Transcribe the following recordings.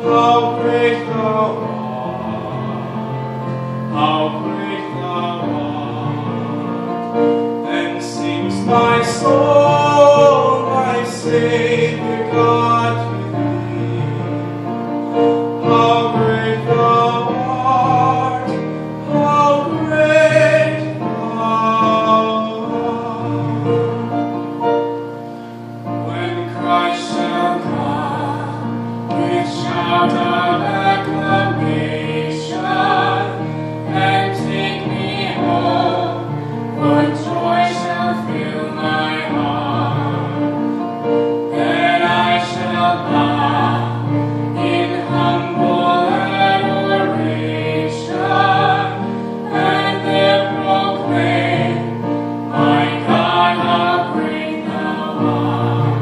How great thou art, how great thou art. Then sings my soul, my Savior God, to thee. How great thou art, how great thou art. When Christ shall come with shout of acclamation and take me home, what joy shall fill my heart? Then I shall bow in humble adoration and then proclaim, my God, how great thou art.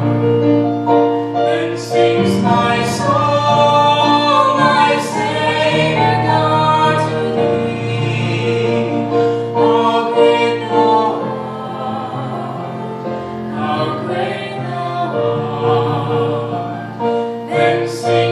Then sings my soul, my Savior God, to thee. How great thou art, how great thou art. Then sings